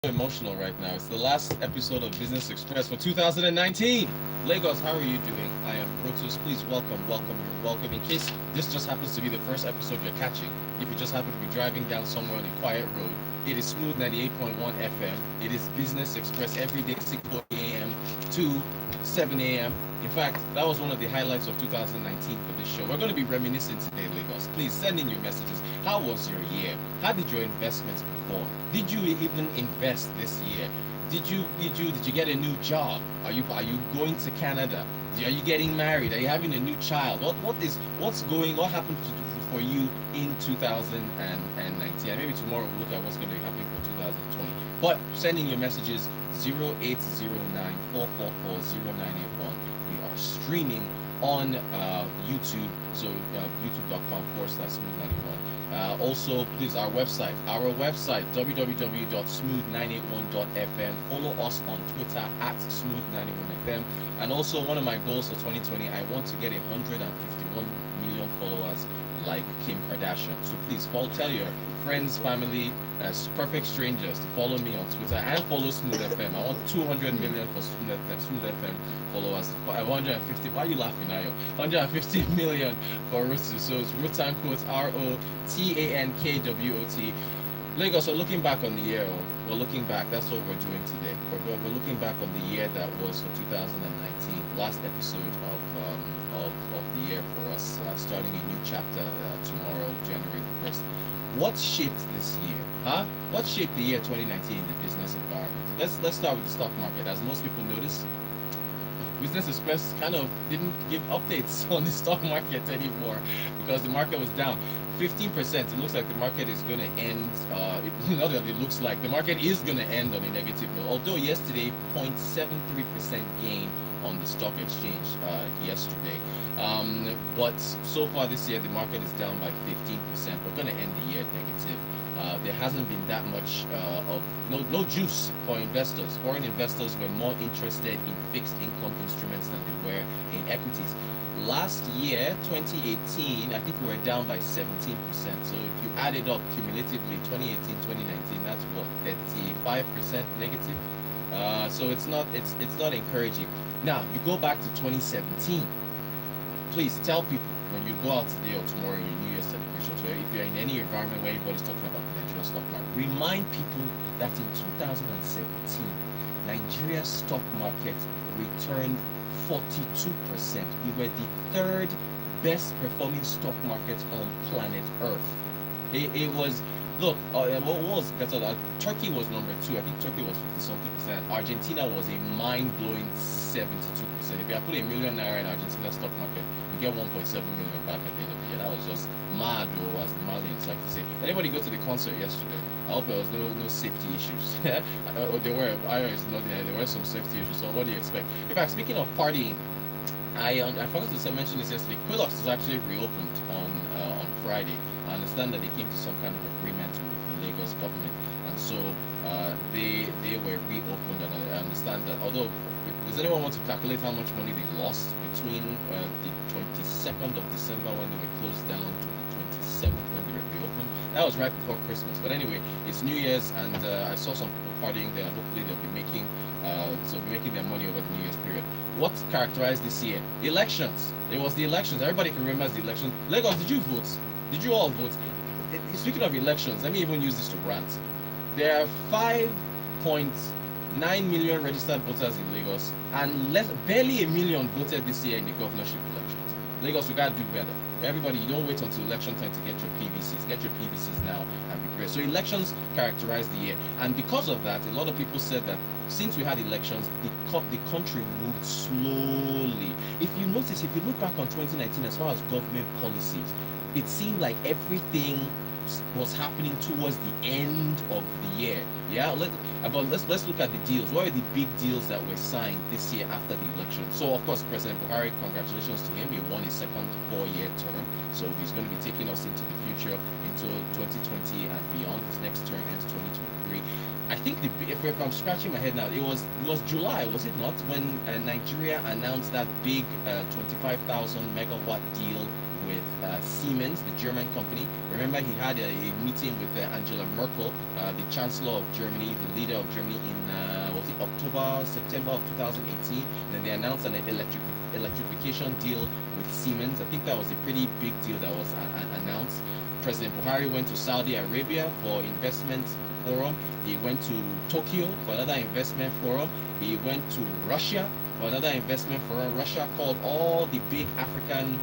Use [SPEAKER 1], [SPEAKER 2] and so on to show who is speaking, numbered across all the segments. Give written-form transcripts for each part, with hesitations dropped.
[SPEAKER 1] Emotional right now. It's the last episode of Business Express for 2019. Lagos, how are you doing? I am Rotus. Please you're welcome. In case this just happens to be the first episode you're catching, if you just happen to be driving down somewhere on a quiet road, it is Smooth 98.1 FM. It is Business Express every day, 6:40 a.m. to 7 a.m. In fact, that was one of the highlights of 2019 for this show. We're going to be reminiscing today, Lagos. Please send in your messages. How was your year? How did your investments perform? Did you even invest this year? Did you get a new job? Are you going to Canada? Are you getting married? Are you having a new child? What happened for you in 2019? And maybe tomorrow we'll look at what's going to be happening for 2020. But send in your messages 0809 444 We are streaming on YouTube, so youtube.com/smooth91. Also, please, our website www.smooth981.fm. Follow us on Twitter at smooth91fm. And also, one of my goals for 2020, I want to get 151 million followers like Kim Kardashian. So please tell your friends, family, perfect strangers to follow me on Twitter and follow Smooth FM. I want 200 million for Smooth FM followers. 150. Why are you laughing, Ayo? 150 million for Rutu. So it's Rutan quotes ROTANKWOT. Lagos, we're looking back on the year. We're looking back. That's what we're doing today. We're looking back on the year that was for 2019. Last episode of the year for us. Starting a new chapter tomorrow, January 1st. What shaped this year? What shaped the year 2019 in the business environment? Let's start with the stock market. As most people notice, Business Express kind of didn't give updates on the stock market anymore because the market was down 15%. It looks like the market is going to end, not that it looks like, the market is going to end on a negative note. Although yesterday, 0.73% gain on the stock exchange yesterday. But so far this year, the market is down by 15%. We're going to end the year negative. There hasn't been that much of no juice for investors. Foreign investors were more interested in fixed income instruments than they were in equities. Last year, 2018, I think we were down by 17%. So if you add it up cumulatively, 2018, 2019, that's what, 35% negative. So it's not encouraging. Now you go back to 2017. Please tell people when you go out today or tomorrow in your New Year's celebrations, or if you're in any environment where everybody's talking about the Nigerian stock market, remind people that in 2017, Nigeria's stock market returned 42%. We were the third best performing stock market on planet Earth. It was, look, what was better? Turkey was number 2. I think Turkey was 50-something percent. Argentina was a mind-blowing 72%. If you had put $1 million in Argentina stock market, you get 1.7 million back at the end of the year. That was just mad, though, as the Malians like to say. Anybody go to the concert yesterday? I hope there was no safety issues. There were. There were some safety issues. So what do you expect? In fact, speaking of partying, I forgot to mention this yesterday. Quillox is actually reopened on Friday. I understand that they came to some kind of agreement with the Lagos government, and so they were reopened. And I understand that, although, does anyone want to calculate how much money they lost between the 22nd of December when they were closed down to the 27th when they were reopened? That was right before Christmas. But anyway, it's New Year's, and I saw some people partying there. Hopefully they'll be making their money over the New Year's period. What characterized this year? Elections. It was the elections. Everybody can remember the election. Lagos, did you vote? Did you all vote? Speaking of elections, let me even use this to rant. There are 5.9 million registered voters in Lagos, and barely 1 million voted this year in the governorship elections. Lagos, we gotta do better. Everybody, you don't wait until election time to get your PVCs. Get your PVCs now and be prepared. So elections characterized the year, and because of that, a lot of people said that since we had elections, the country moved slowly. If you notice, if you look back on 2019 as far as government policies, it seemed like everything was happening towards the end of the year. Yeah, let's look at the deals. What are the big deals that were signed this year after the election? So of course, President Buhari, congratulations to him. He won his second 4-year term, so he's going to be taking us into the future, into 2020 and beyond. His next term ends 2023. I think if I'm scratching my head now, it was July, was it not, when Nigeria announced that big 25,000 megawatt deal with Siemens, the German company. Remember, he had a meeting with Angela Merkel, the Chancellor of Germany, the leader of Germany, in was it October, September of 2018. Then they announced an electrification deal with Siemens. I think that was a pretty big deal that was announced. President Buhari went to Saudi Arabia for investment forum. He went to Tokyo for another investment forum. He went to Russia for another investment forum. Russia called all the big African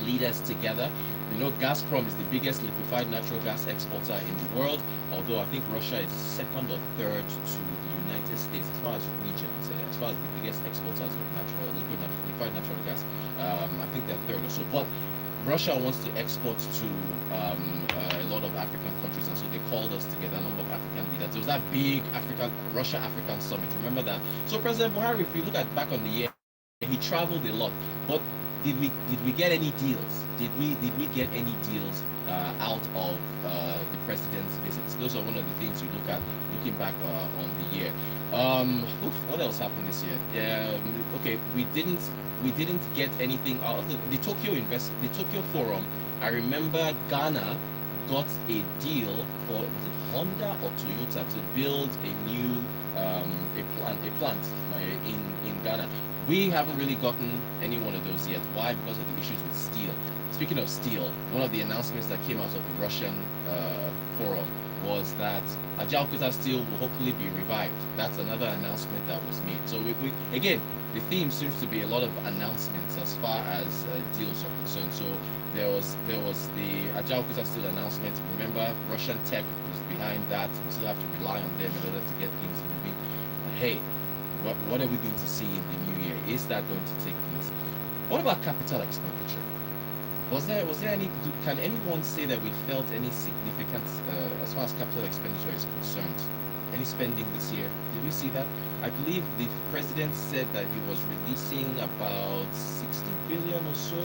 [SPEAKER 1] leaders together. You know, Gazprom is the biggest liquefied natural gas exporter in the world, although I think Russia is second or third to the United States as far as regions, as far as the biggest exporters of liquefied natural gas. I think they're third or so. But Russia wants to export to a lot of African countries, and so they called us together, a number of African leaders. There was that big Russia-African summit. Remember that? So President Buhari, if you look at back on the year, he traveled a lot. But did we get any deals? Did we get any deals out of the president's visits? Those are one of the things you look at looking back on the year. What else happened this year? Okay, we didn't get anything out of the Tokyo Forum. I remember Ghana got a deal for, was it Honda or Toyota, to build a new a plant in Ghana. We haven't really gotten any one of those yet. Why? Because of the issues with steel. Speaking of steel, one of the announcements that came out of the Russian forum was that Ajaokuta steel will hopefully be revived. That's another announcement that was made. So we again, the theme seems to be a lot of announcements as far as deals are concerned. So there was the Ajaokuta steel announcement. Remember, Russian tech was behind that. We still have to rely on them in order to get things moving. But hey, what are we going to see in the new year? Is that going to take place? What about capital expenditure? Was there any? Can anyone say that we felt any significance as far as capital expenditure is concerned? Any spending this year? Did we see that? I believe the president said that he was releasing about 60 billion or so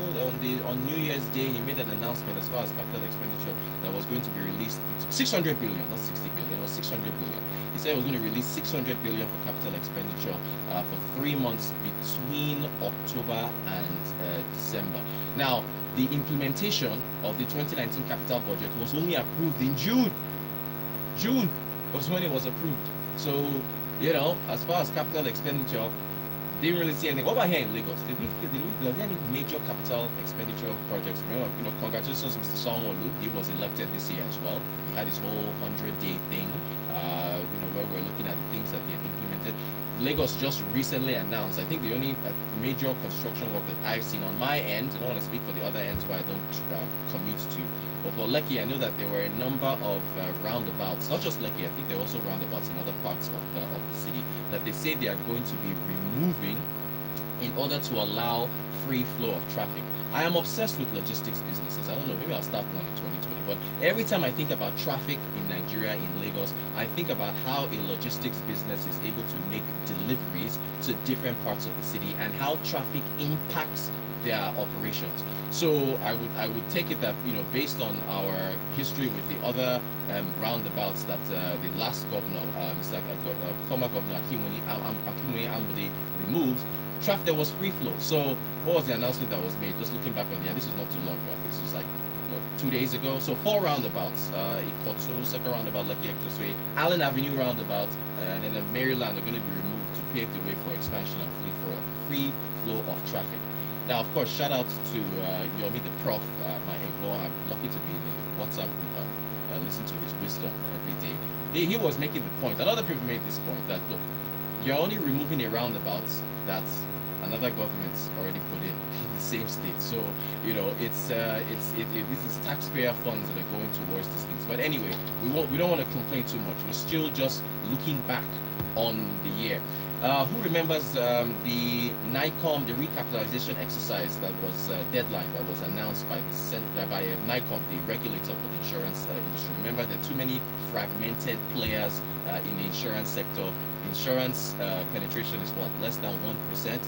[SPEAKER 1] on New Year's Day. He made an announcement as far as capital expenditure that was going to be released. 600 billion, not 60 billion. It was 600 billion. He said he was going to release 600 billion for capital expenditure for 3 months between October and December. Now, the implementation of the 2019 capital budget was only approved in June. June was when it was approved. So, you know, as far as capital expenditure, didn't really see anything. What about here in Lagos? Was there any major capital expenditure projects? Remember, you know, congratulations, Mr. Sanwo-Olu. He was elected this year as well. He had his whole 100-day thing, you know, where we're looking at the things that they had implemented. Lagos just recently announced, I think the only major construction work that I've seen on my end, I don't want to speak for the other ends where I don't commute to, but for Lekki, I know that there were a number of roundabouts, not just Lekki, I think there are also roundabouts in other parts of the city, that they say they are going to be removing in order to allow free flow of traffic. I am obsessed with logistics businesses. I don't know, maybe I'll start one in 2020. But every time I think about traffic in Nigeria, in Lagos, I think about how a logistics business is able to make deliveries to different parts of the city and how traffic impacts their operations. So I would take it that, you know, based on our history with the other roundabouts that the last governor, former governor Akinwumi Ambode removed, traffic, there was free flow. So what was the announcement that was made? Just looking back on this was not too long ago. I think this was like 2 days ago. So 4 roundabouts, Ikotu, second roundabout, Lekki Expressway, Allen Avenue roundabout, and then Maryland are going to be removed to pave the way for expansion and free flow of traffic. Now, of course, shout out to Yomi the Prof, my ego. I'm lucky to be in the WhatsApp group and listen to his wisdom every day. He was making the point, and other people made this point, that look, you're only removing a roundabout that another government's already put in the same state. So, you know, this is taxpayer funds that are going towards these things. But anyway, we don't want to complain too much. We're still just looking back on the year. Who remembers the NICOM, the recapitalization exercise that was deadline that was announced by NICOM, the regulator for the insurance industry? Remember, there are too many fragmented players in the insurance sector. Insurance penetration is what, less than 1%.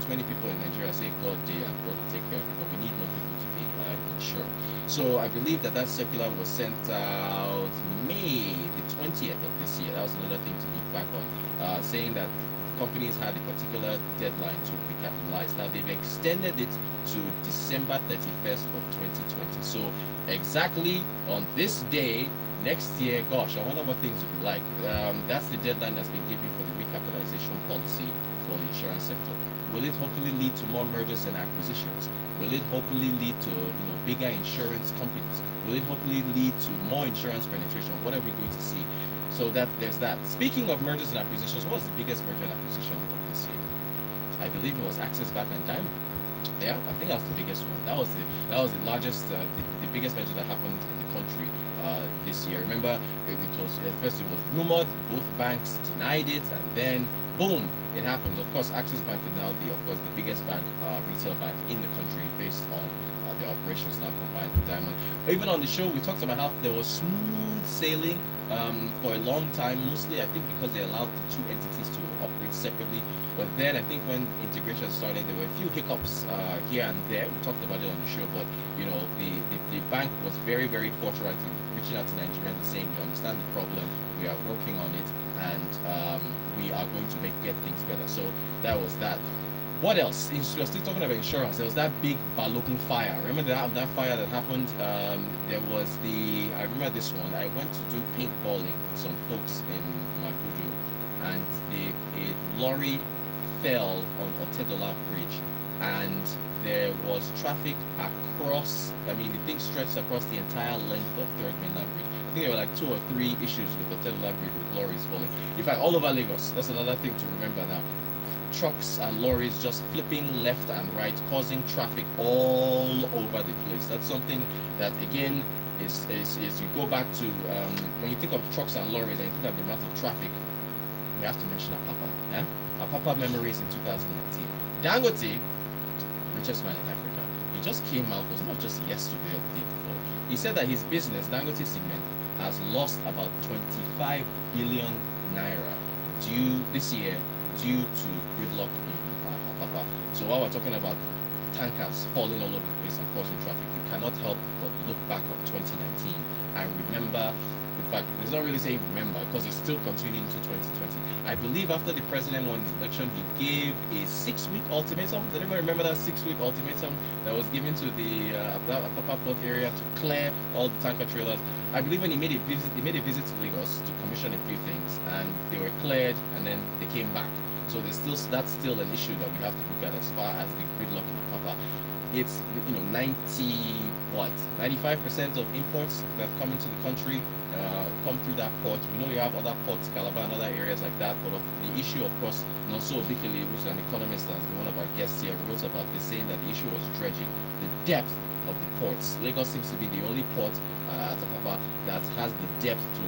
[SPEAKER 1] Too many people in Nigeria say God day and God will take care of it, but we need more people to be insured. So I believe that circular was sent out May the 20th of this year. That was another thing to look back on, saying that companies had a particular deadline to recapitalize. Now they've extended it to December 31st of 2020. So exactly on this day next year, gosh, I wonder what things will be like. That's the deadline that's been given for the recapitalization policy for the insurance sector. Will it hopefully lead to more mergers and acquisitions? Will it hopefully lead to bigger insurance companies? Will it hopefully lead to more insurance penetration? What are we going to see? So there's that. Speaking of mergers and acquisitions, what was the biggest merger and acquisition of this year? I believe it was Access Bank and Diamond. Yeah, I think that was the biggest one. That was the largest, the biggest merger that happened in the country this year. Remember, it was at first it was rumored, both banks denied it, and then boom, it happened. Of course, Access Bank is now the biggest bank, retail bank in the country, based on their operations now combined with Diamond. Even on the show, we talked about how there was smooth sailing for a long time, mostly I think because they allowed the two entities to operate separately. But then I think when integration started, there were a few hiccups here and there. We talked about it on the show, but the bank was very, very forthright in reaching out to Nigerians and saying, we understand the problem, we are working on it, and we are going to get things better. So that was that. What else? We're still talking about insurance. There was that big Balogun fire. Remember that fire that happened? There was I remember this one. I went to do paintballing with some folks in Maputo, and a lorry fell on Otedola Bridge, and there was traffic across. I mean, the thing stretched across the entire length of Third Mainland Bridge. I think there were like 2 or 3 issues with Otedola Bridge with lorries falling. In fact, all over Lagos. That's another thing to remember now. Trucks and lorries just flipping left and right, causing traffic all over the place. That's something that, again, is you go back to when you think of trucks and lorries and you think of the amount of traffic, we have to mention Apapa. Yeah? Apapa memories in 2019. Dangote, richest man in Africa, he just came out, it was not just yesterday or the day before. He said that his business, Dangote Cement, has lost about 25 billion naira this year due to gridlock in Apapa. So while we're talking about tankers falling all over the place and causing traffic, you cannot help but look back on 2019 and remember. In fact, it's not really saying remember, because it's still continuing to 2020. I believe after the president won his election, he gave a 6-week ultimatum. Does anybody remember that 6-week ultimatum that was given to the Apapa Port area to clear all the tanker trailers? I believe when he made a visit to Lagos to commission a few things, and they were cleared, and then they came back. So that's still an issue that we have to look at as far as the gridlock in Apapa. It's 95% of imports that come into the country come through that port. We know you have other ports, Calabar and other areas like that, but the issue, of course, Nonso Obikele, who's an economist and one of our guests here, wrote about this, saying that the issue was dredging, the depth of the ports. Lagos seems to be the only port at Apapa that has the depth to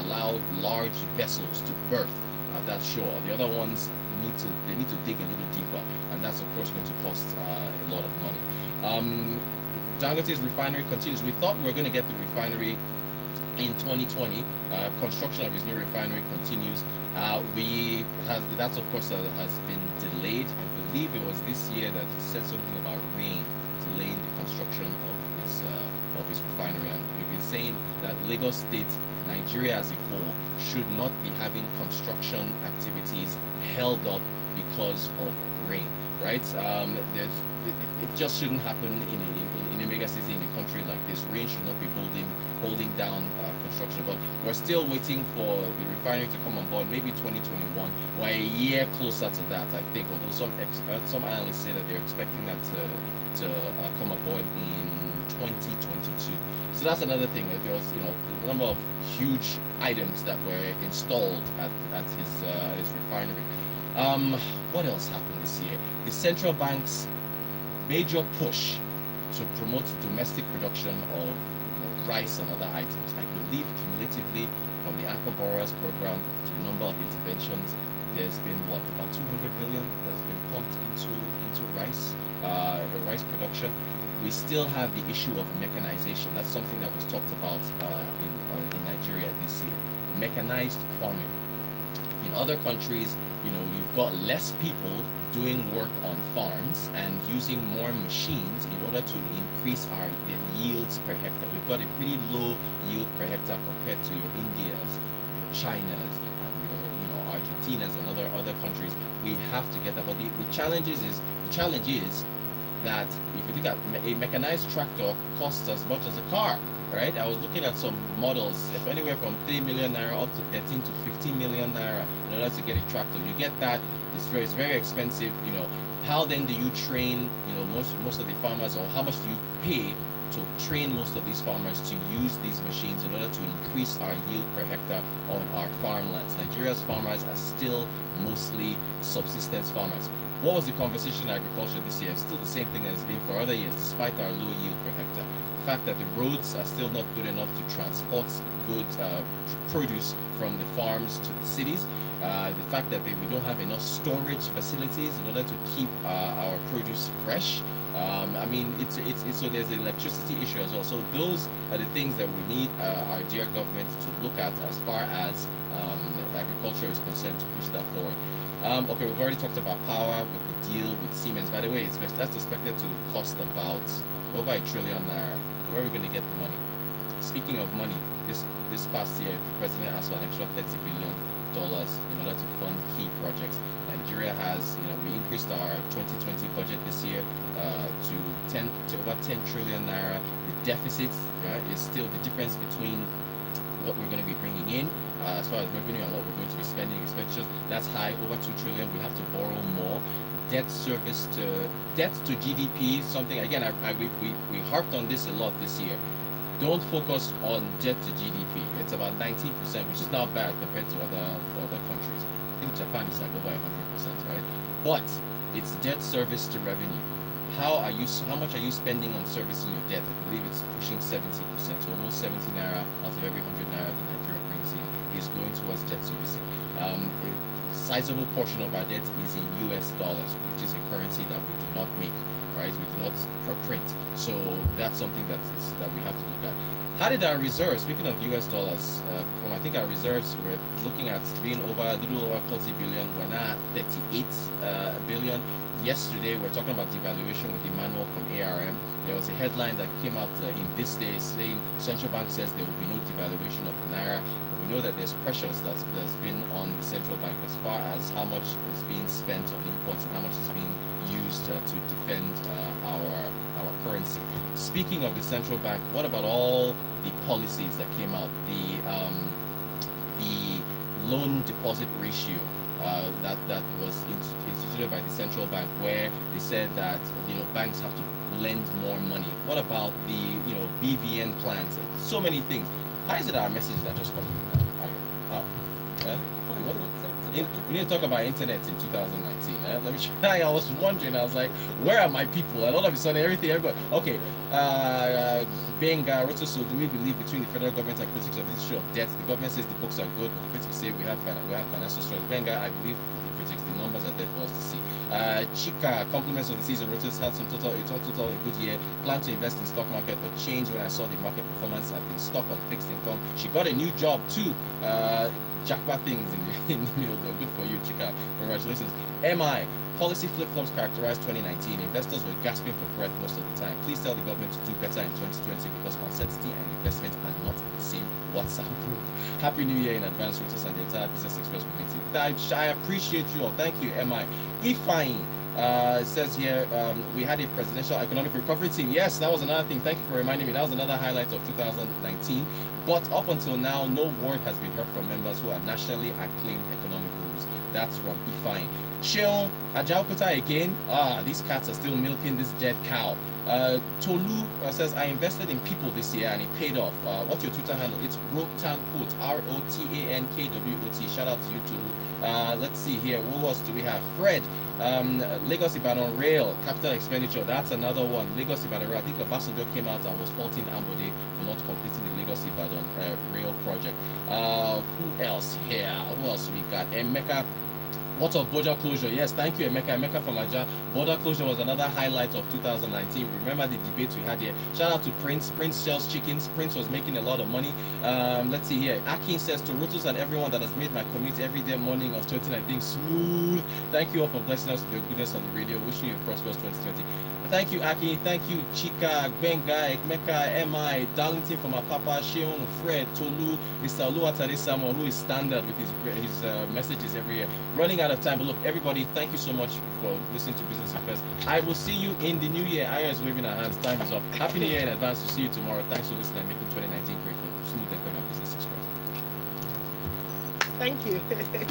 [SPEAKER 1] allow large vessels to berth at that shore. The other ones need to dig a little deeper, and that's of course going to cost a lot of money. Dangote's refinery continues. We thought we were going to get the refinery in 2020. Construction of his new refinery continues. That's of course has been delayed. I believe it was this year that he said something about rain delaying the construction of his refinery, and we've been saying that Lagos State, Nigeria as a whole, should not be having construction activities held up because of rain, right? It just shouldn't happen in a mega city in a country like this. Rain should not be holding down construction. But we're still waiting for the refinery to come on board, maybe 2021. We're a year closer to that, I think. Although some analysts say that they're expecting that to come aboard in 2022. So that's another thing. There was the number of huge items that were installed at his refinery. What else happened this year? The central bank's major push to promote domestic production of rice and other items. I believe cumulatively from the Anchor Borrowers program to the number of interventions, there's been about 200 billion that's been pumped into rice production. We still have the issue of mechanization. That's something that was talked about in Nigeria this year. Mechanized farming. In other countries, you've got less people doing work on farms and using more machines in order to increase the yields per hectare. We've got a pretty low yield per hectare compared to your Indias, your Chinas, and your Argentinas and other countries. we have to get that. But the challenge is that if you look at a mechanized tractor costs as much as a car, right? I was looking at some models, if anywhere from 3 million naira up to 13 to 15 million naira in order to get a tractor. You get that, it's very expensive, you know. How then do you train, you know, most of the farmers, or how much do you pay to train most of these farmers to use these machines in order to increase our yield per hectare on our farmlands? Nigeria's farmers are still mostly subsistence farmers. What was the conversation in agriculture this year? Still the same thing that it's been for other years, despite our low yield per hectare. The fact that the roads are still not good enough to transport goods, produce from the farms to the cities. The fact that we don't have enough storage facilities in order to keep our produce fresh. I mean, it's so there's an electricity issue as well. So those are the things that we need our dear government to look at as far as agriculture is concerned, to push that forward. Okay, we've already talked about power with the deal with Siemens. By the way, that's expected to cost about over $1 trillion naira. Where are we going to get the money? Speaking of money, this past year, the president asked for an extra $30 billion in order to fund key projects. Nigeria has, you know, we increased our 2020 budget this year to over 10 trillion naira. The deficit is still the difference between what we're going to be bringing in as far as revenue and what we're going to be spending, expenditures. That's high, over 2 trillion. We have to borrow more. Debt to GDP, something again. We harped on this a lot this year. Don't focus on debt to GDP. It's about 19%, which is not bad compared to other countries. I think Japan is like over 100%, right? But it's debt service to revenue. How much are you spending on servicing your debt? I believe it's pushing 70%. So almost 70 naira out of every 100 naira that Nigeria brings in is going towards debt servicing. A sizable portion of our debt is in US dollars, which is a currency that we do not make. Right, we do not print, so that's something that we have to look at. How did our reserves, speaking of US dollars, perform? I think our reserves were looking at being a little over 40 billion. We're now at 38 billion. Yesterday, we're talking about devaluation with Emmanuel from ARM. There was a headline that came out in this day saying central bank says there will be no devaluation of the naira. But we know that there's pressures that's been on the central bank as far as how much is being spent on imports and how much is being used to defend our currency. Speaking of the central bank, what about all the policies that came out? The loan deposit ratio that was instituted by the central bank, where they said that, you know, banks have to lend more money. What about the, you know, BVN plans? So many things. How is it our messages are just coming in now? We need to talk about internet in 2019. Let me try. I was wondering. I was like, where are my people? And all of a sudden, everybody. Okay. Benga, Rotoso, do we believe between the federal government and critics of this issue of debt? The government says the books are good, but the critics say we have financial stress. Benga, I believe the critics. The numbers are there for us to see. Chika, compliments of the season. Rotos had a good year. Plan to invest in stock market, but changed when I saw the market performance. I've been stuck on fixed income. She got a new job too. Jackpot things in the middle though. Good for you, Chika. Congratulations. MI, policy flip-flops characterized 2019. Investors were gasping for breath most of the time. Please tell the government to do better in 2020 because uncertainty and investment are not in the same WhatsApp group. Happy New Year in advance, Rotos and the entire Business Express community. I appreciate you all. Thank you, MI. Ifeanyi says here, we had a presidential economic recovery team. Yes, that was another thing. Thank you for reminding me. That was another highlight of 2019. But up until now, no word has been heard from members who are nationally acclaimed economic gurus. That's from Ifeanyi. Sheon Ajaukuta again. These cats are still milking this dead cow. Tolu says, I invested in people this year and it paid off. What's your Twitter handle? It's Rotankwood, ROTANKWOT. Shout out to you, Tolu. Let's see here. Who else do we have? Fred. Lagos Ibadan Rail, capital expenditure. That's another one. Lagos Ibadan Rail. I think Obasanjo came out and was faulting Ambode for not completing the Lagos Ibadan rail project. Who else here? Who else we got? Emeka. What of border closure? Yes, thank you, Emeka. Emeka from Aja. Border closure was another highlight of 2019. Remember the debates we had here. Shout out to Prince. Prince sells chickens. Prince was making a lot of money. Let's see here. Akin says to Rotos and everyone that has made my commute every day morning of 2019 smooth. Thank you all for blessing us with your goodness on the radio. Wishing you a prosperous 2020. Thank you, Aki. Thank you, Chika, Benga, Ekmeka, MI, Darlington from our Papa, Sheon, Fred, Tolu, Mr. Oluwatade Samuel, who is standard with his messages every year. Running out of time, but look, everybody, thank you so much for listening to Business Affairs. I will see you in the new year. Aya is waving her hands. Time is up. Happy New Year in advance. To see you tomorrow. Thanks for listening. Making 2019 great for Smooth FM and Business Express.
[SPEAKER 2] Thank you.